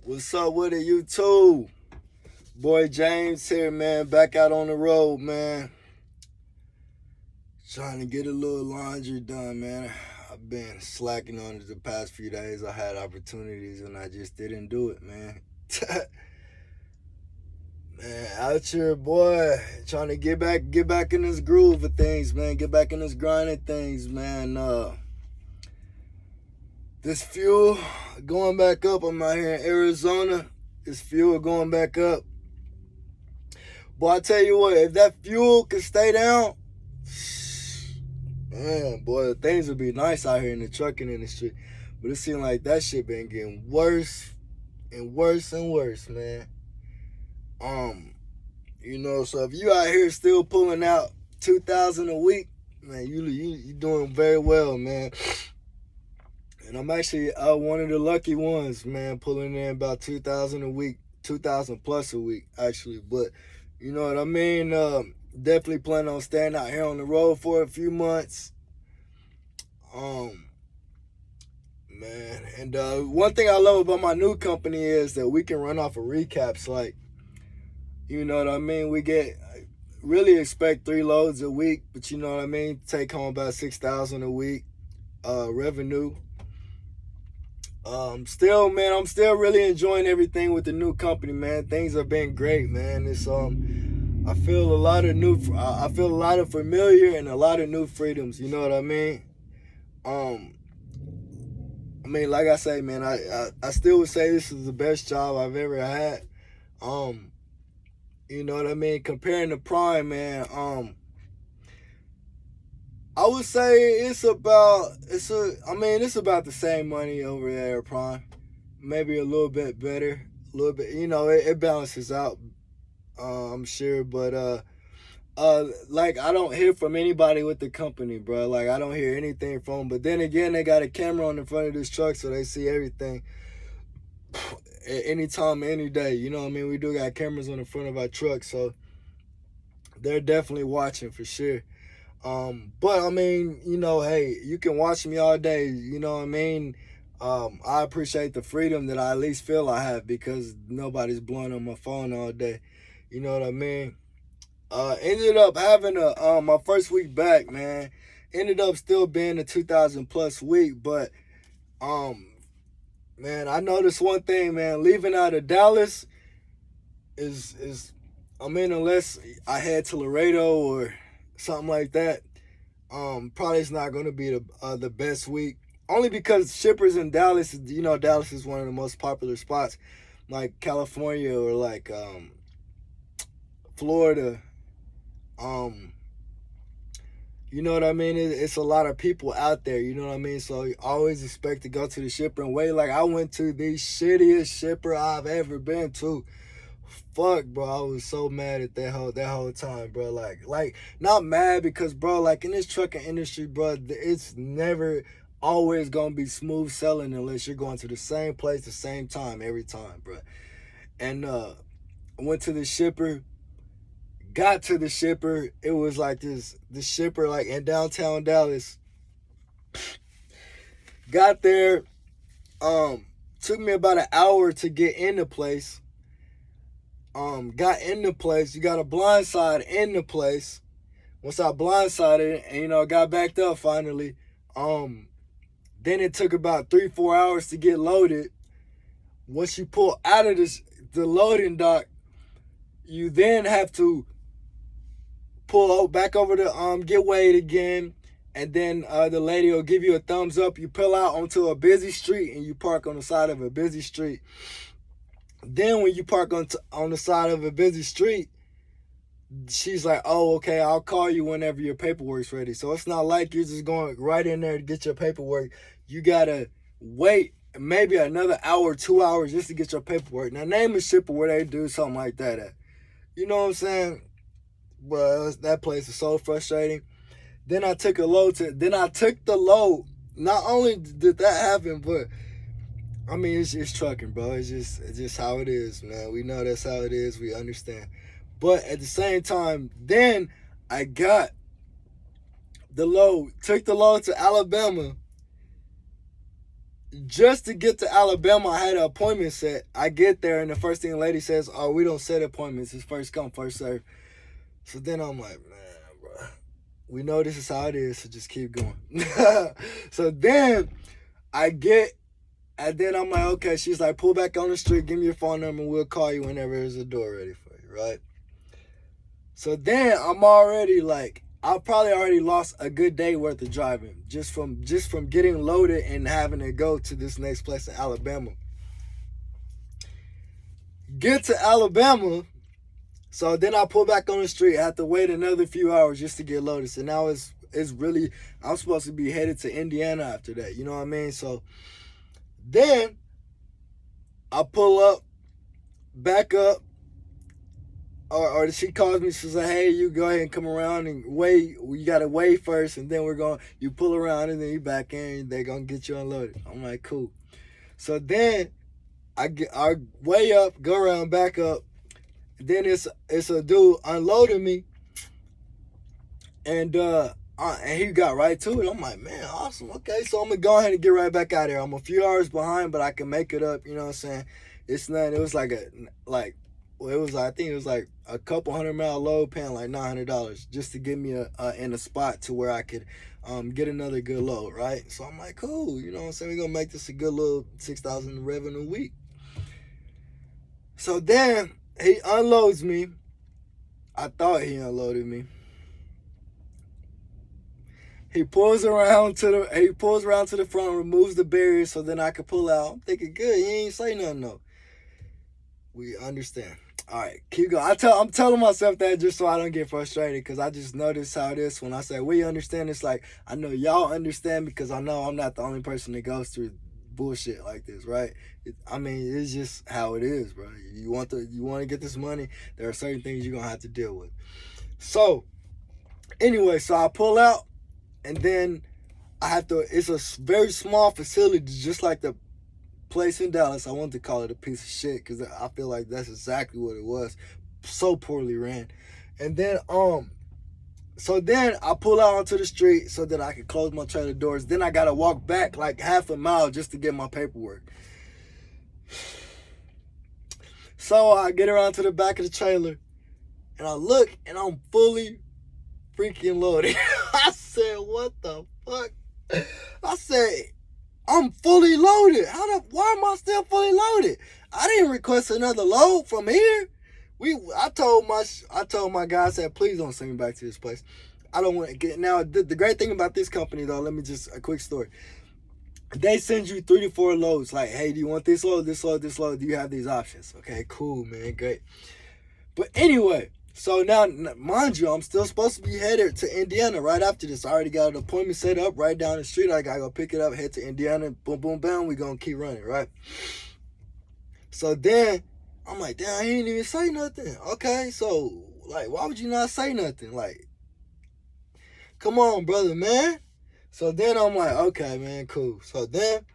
What's up with it, YouTube? Boy James here, man. Back out on the road, man. Trying to get a little laundry done, man. I've been slacking on it the past few days. I had opportunities and I just didn't do it, man. Man, out here, boy, trying to get back in this groove of things, man. Get back in this grind of things, man. This fuel going back up. I'm out here in Arizona. This fuel going back up. Boy, I tell you what, if that fuel could stay down, man, boy, things would be nice out here in the trucking industry. But it seems like that shit been getting worse and worse and worse, man. So if you out here still pulling out 2,000 a week, man, you doing very well, man. And I'm actually one of the lucky ones, man, pulling in about 2,000 a week, 2,000 plus a week, actually. But you know what I mean? Definitely plan on staying out here on the road for a few months. Man, and one thing I love about my new company is that we can run off of recaps. Like, you know what I mean? We really expect 3 loads a week, but you know what I mean? Take home about 6,000 a week revenue. Still, man, I'm still really enjoying everything with the new company, man. Things have been great, man. It's I feel a lot of familiar and a lot of new freedoms. You know what I mean? Like I say, man, I still would say this is the best job I've ever had. You know what I mean? Comparing to Prime, man, I would say it's about the same money over there at Prime. Maybe a little bit better. A little bit, it balances out, I'm sure, but like I don't hear from anybody with the company, bro. Like I don't hear anything from them. But then again, they got a camera on the front of this truck, so they see everything anytime, any day. You know what I mean? We do got cameras on the front of our truck, so they're definitely watching for sure. But I mean, hey, you can watch me all day. You know what I mean? I appreciate the freedom that I at least feel I have because nobody's blowing on my phone all day. You know what I mean? Ended up having my first week back, man. Ended up still being a 2,000 plus week, but man, I noticed one thing, man. Leaving out of Dallas unless I head to Laredo or something like that, probably it's not going to be the best week. Only because shippers in Dallas, Dallas is one of the most popular spots, like California or like Florida. You know what I mean? It's a lot of people out there, you know what I mean? So you always expect to go to the shipper and wait. Like I went to the shittiest shipper I've ever been to. Fuck, bro, I was so mad at that whole time, bro. Like not mad because, bro, like in this trucking industry, bro, it's never always gonna be smooth selling unless you're going to the same place the same time every time, bro. And I went to the shipper, got to the shipper. It was like the shipper like in downtown Dallas. Got there, took me about an hour to get in the place. Got in the place. You got a blindside in the place. Once I blindsided and got backed up finally, then it took about 3-4 hours to get loaded. Once you pull out of the loading dock, you then have to pull back over to get weighed again, and then the lady will give you a thumbs up. You pull out onto a busy street and you park on the side of a busy street. Then when you park on the side of a busy street, she's like, oh, okay, I'll call you whenever your paperwork's ready. So it's not like you're just going right in there to get your paperwork. You got to wait maybe another hour, 2 hours just to get your paperwork. Now, name a shipper where they do something like that at. You know what I'm saying? Well, that place is so frustrating. Then I took the load. Not only did that happen, but I mean, it's just trucking, bro. It's just how it is, man. We know that's how it is. We understand. But at the same time, then I got the load, took the load to Alabama, just to get to Alabama, I had an appointment set. I get there, and the first thing the lady says, "Oh, we don't set appointments. It's first come, first serve." So then I'm like, man, bro, we know this is how it is, so just keep going. So then I get, and then I'm like, okay. She's like, pull back on the street, give me your phone number, and we'll call you whenever there's a door ready for you, right? So then I'm already like, I probably already lost a good day worth of driving just from getting loaded and having to go to this next place in Alabama. Get to Alabama, so then I pull back on the street. I have to wait another few hours just to get loaded. So now it's really, I'm supposed to be headed to Indiana after that. You know what I mean? So then I pull up, back up, or she calls me. She's like, "Hey, you go ahead and come around and wait. You gotta wait first, and then you pull around, and then you back in. And they're gonna get you unloaded." I'm like, "Cool." So then I way up, go around, back up. Then it's a dude unloading me, and he got right to it. I'm like, man, awesome. Okay, so I'm gonna go ahead and get right back out here. I'm a few hours behind, but I can make it up. You know what I'm saying? It's nothing. It was like I think it was like a couple 100-mile load, paying like $900 just to get me in a spot to where I could get another good load, right? So I'm like, cool, you know what I'm saying? We're gonna make this a good little $6,000 revenue week. So then he unloads me. I thought he unloaded me. He pulls around to the front, removes the barrier so then I could pull out. I'm thinking, good, he ain't say nothing though. We understand. All right, keep going. I'm telling myself that just so I don't get frustrated, because I just notice how it is when I say we understand. It's like I know y'all understand, because I know I'm not the only person that goes through bullshit like this, right? It's just how it is, bro. You want to get this money, there are certain things you're gonna have to deal with. So anyway, so I pull out, and then I have to. It's a very small facility, just like the place in Dallas. I wanted to call it a piece of shit because I feel like that's exactly what it was. So poorly ran. And then so then I pull out onto the street so that I can close my trailer doors. Then I gotta walk back like half a mile just to get my paperwork. So I get around to the back of the trailer, and I look, and I'm fully freaking loaded. I said, what the fuck? I said, I'm fully loaded. Why am I still fully loaded? I didn't request another load from here. I told my guy, I said, please don't send me back to this place. I don't want to get. Now, the great thing about this company, though, a quick story. They send you 3 to 4 loads. Like, hey, do you want this load, this load, this load? Do you have these options? Okay, cool, man, great. But anyway, so now, mind you, I'm still supposed to be headed to Indiana right after this. I already got an appointment set up right down the street. I gotta go pick it up, head to Indiana, boom, boom, bam. We gonna keep running, right? So then I'm like, damn, he didn't even say nothing. Okay, so like, why would you not say nothing? Like, come on, brother, man. So then I'm like, okay, man, cool. So then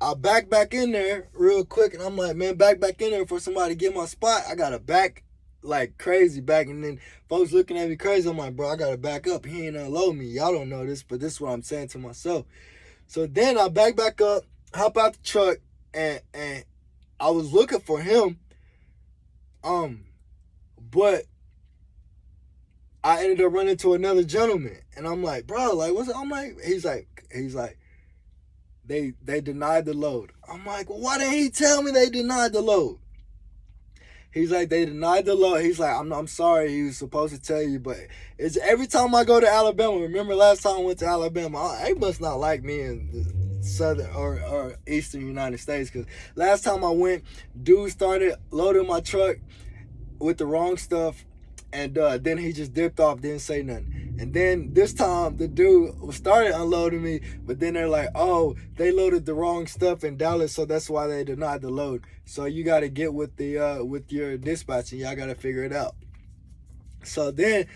I back in there real quick, and I'm like, man, back in there for somebody to get my spot. I gotta back like crazy back, and then folks looking at me crazy. I'm like, bro, I gotta back up. He ain't unload me. Y'all don't know this, but this is what I'm saying to myself. So then I back up, hop out the truck, and I was looking for him, but I ended up running into another gentleman, and I'm like, bro, like, what's it? I'm like, he's like, they denied the load. I'm like, well, why didn't he tell me they denied the load? He's like, they denied the load. He's like, I'm sorry. He was supposed to tell you, but it's every time I go to Alabama. Remember last time I went to Alabama? They must not like me in the southern or eastern United States, because last time I went, dude started loading my truck with the wrong stuff, and then he just dipped off, didn't say nothing. And then this time, the dude started unloading me, but then they're like, oh, they loaded the wrong stuff in Dallas, so that's why they denied the load. So you got to get with with your dispatch, and y'all got to figure it out. So then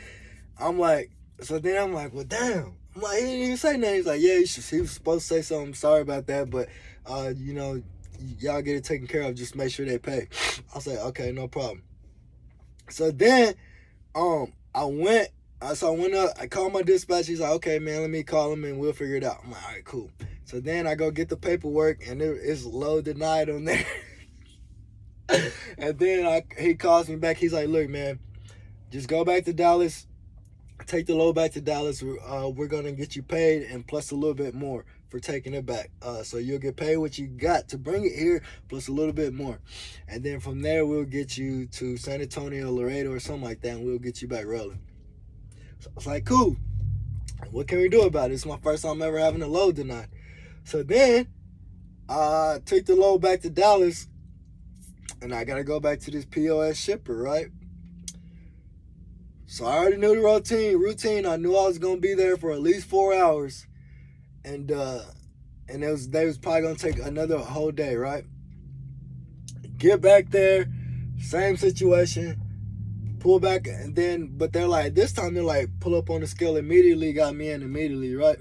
I'm like, well, damn. I'm like, he didn't even say nothing. He's like, yeah, he was supposed to say something. Sorry about that, but, y'all get it taken care of. Just make sure they pay. I was like, okay, no problem. So then, I went So I went up, I called my dispatch. He's like, okay, man, let me call him and we'll figure it out. I'm like, all right, cool. So then I go get the paperwork and it's low denied on there. And then he calls me back. He's like, look, man, just go back to Dallas. Take the load back to Dallas. We're going to get you paid and plus a little bit more for taking it back. So you'll get paid what you got to bring it here plus a little bit more. And then from there, we'll get you to San Antonio, Laredo or something like that, and we'll get you back rolling. So I was like, cool. What can we do about it? It's my first time ever having a load denied. So then I took the load back to Dallas, and I got to go back to this POS shipper, right? So I already knew the routine. I knew I was gonna be there for at least 4 hours, and they was probably gonna take another whole day, right? Get back there, same situation, pull back, and then but they're like this time they're like pull up on the scale immediately, got me in immediately, right?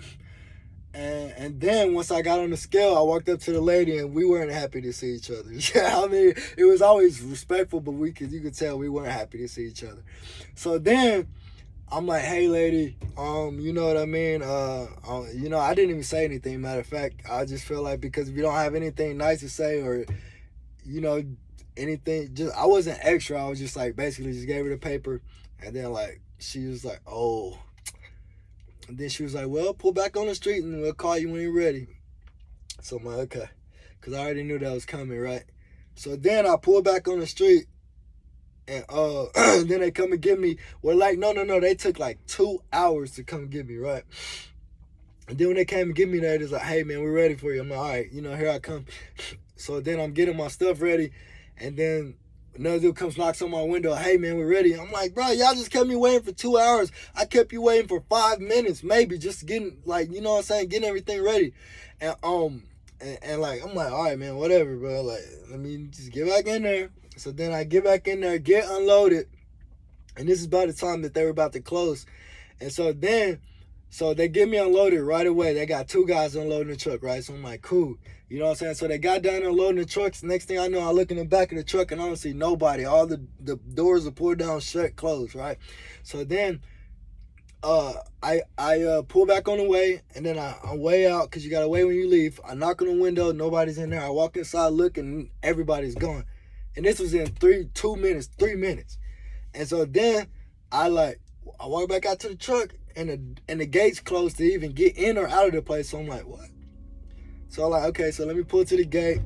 And then once I got on the scale, I walked up to the lady and we weren't happy to see each other. Yeah, I mean, it was always respectful, but you could tell we weren't happy to see each other. So then I'm like, hey lady, you know what I mean? I didn't even say anything. Matter of fact, I just feel like because if you don't have anything nice to say or, anything, I wasn't extra. I was just like, basically just gave her the paper. And then like, she was like, oh. And then she was like, well, pull back on the street and we'll call you when you're ready. So I'm like, okay. Because I already knew that was coming, right? So then I pull back on the street and then they come and get me. Well, like, no. They took like 2 hours to come get me, right? And then when they came and get me there, it's like, hey, man, we're ready for you. I'm like, all right, here I come. So then I'm getting my stuff ready. And then another dude comes, knocks on my window. Hey, man, we're ready. I'm like, bro, y'all just kept me waiting for 2 hours. I kept you waiting for 5 minutes, maybe, just getting, like, you know what I'm saying, getting everything ready. And like, I'm like, all right, man, whatever, bro. Like, let me just get back in there. So then I get back in there, get unloaded. And this is about the time that they were about to close. And so they get me unloaded right away. They got 2 guys unloading the truck, right? So I'm like, cool. You know what I'm saying? So they got down unloading the trucks. Next thing I know, I look in the back of the truck and I don't see nobody. All the doors are pulled down, shut, closed, right? So then I pull back on the way, and then I'm way out because you got to wait when you leave. I knock on the window, nobody's in there. I walk inside, look, and everybody's gone. And this was in 3 minutes. And so then I walk back out to the truck, and the gate's closed to even get in or out of the place. So I'm like, what? So I'm like, okay, so let me pull to the gate.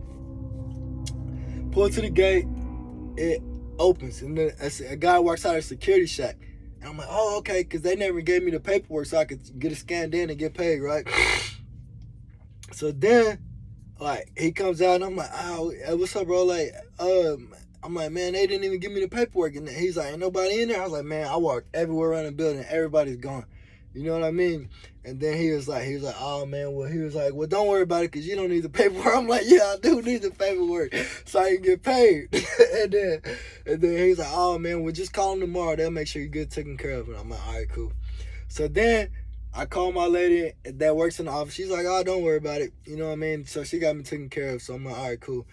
It opens, and then a guy walks out of the security shack. And I'm like, oh, okay, because they never gave me the paperwork so I could get it scanned in and get paid, right? So then, like, he comes out, and I'm like, oh, what's up, bro? Like, I'm like, man, they didn't even give me the paperwork. And he's like, ain't nobody in there? I was like, man, I walked everywhere around the building. Everybody's gone. You know what I mean? And then he was like, oh, man, well, don't worry about it because you don't need the paperwork. I'm like, yeah, I do need the paperwork so I can get paid. and then he's like, oh, man, well, just call them tomorrow. They'll make sure you get taken care of. And I'm like, all right, cool. So then I call my lady that works in the office. She's like, oh, don't worry about it. You know what I mean? So she got me taken care of. So I'm like, all right, cool.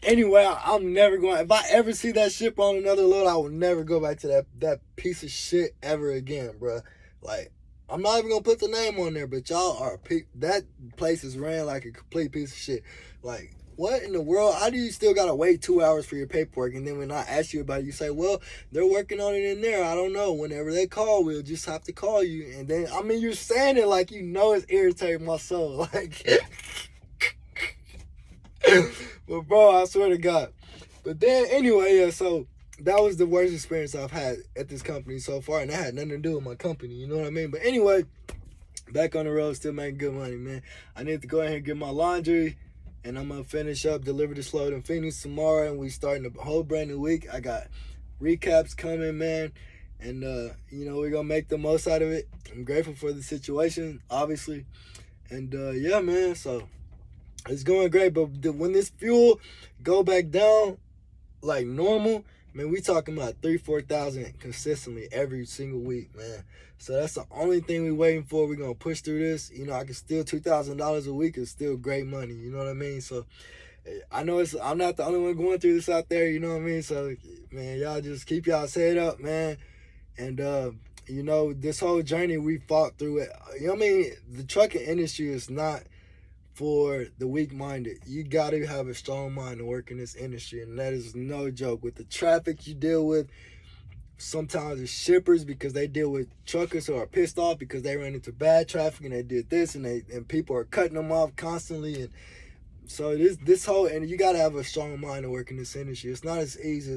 Anyway, I'm never going. If I ever see that ship on another load, I will never go back to that piece of shit ever again, bro. Like, I'm not even gonna put the name on there, but y'all are that place is ran like a complete piece of shit. Like, what in the world? How do you still gotta wait 2 hours for your paperwork? And then when I ask you about it, you say, well, they're working on it in there. I don't know. Whenever they call, we'll just have to call you. And then, I mean, you're saying it like it's irritating my soul. Like. But bro, I swear to God. But then anyway, yeah, so that was the worst experience I've had at this company so far, and that had nothing to do with my company, you know what I mean? But anyway, back on the road, still making good money, man. I need to go ahead and get my laundry, and I'm gonna finish up, deliver this load in Phoenix tomorrow, and we starting a whole brand new week. I got recaps coming, man, and we're gonna make the most out of it. I'm grateful for the situation, obviously, and yeah, man, so it's going great. But when this fuel go back down like normal, man, we talking about 3,000-4,000 consistently every single week, man. So that's the only thing we waiting for. We're gonna push through this. I can still $2,000 a week is still great money. You know what I mean? So I know I'm not the only one going through this out there. You know what I mean? So man, y'all just keep y'all's head up, man. And You know, this whole journey we fought through it. You know what I mean? The trucking industry is not for the weak-minded. You got to have a strong mind to work in this industry, and that is no joke. With the traffic you deal with, sometimes it's shippers because they deal with truckers who are pissed off because they ran into bad traffic and they did this, and people are cutting them off constantly. And so this whole, and you got to have a strong mind to work in this industry. It's not as easy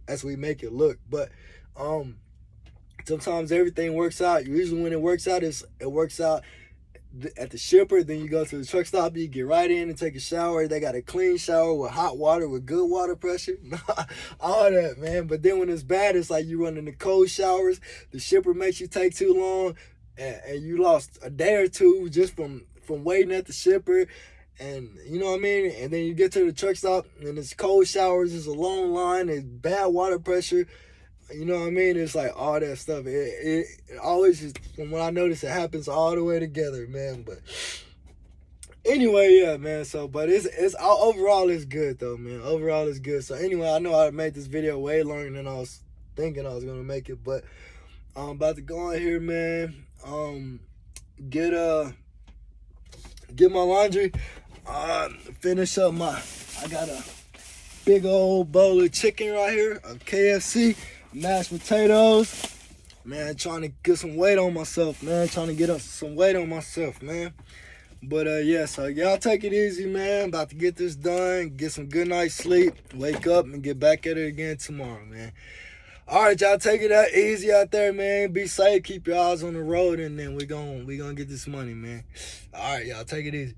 as we make it look, but sometimes everything works out. Usually when it works out, it works out at the shipper. Then you go to the truck stop, you get right in and take a shower. They got a clean shower with hot water, with good water pressure, all that, man. But then when it's bad, it's like you run into cold showers. The shipper makes you take too long, and you lost a day or two just from waiting at the shipper. And you know what I mean? And then you get to the truck stop and it's cold showers, it's a long line, it's bad water pressure. You know what I mean? It's like all that stuff. It always, just, from what I notice, it happens all the way together, man. But anyway, yeah, man. So, but it's overall it's good though, man. Overall it's good. So anyway, I know I made this video way longer than I was thinking I was gonna make it, but I'm about to go on here, man. Get my laundry. Finish up I got a big old bowl of chicken right here, a KFC. Mashed potatoes, man. Trying to get some weight on myself, man. Trying to get up some weight on myself, man. But yeah, so y'all take it easy, man. About to get this done, get some good night's sleep, wake up and get back at it again tomorrow, man. All right, y'all take it easy out there, man. Be safe, keep your eyes on the road, and then we gonna get this money, man. All right, y'all take it easy.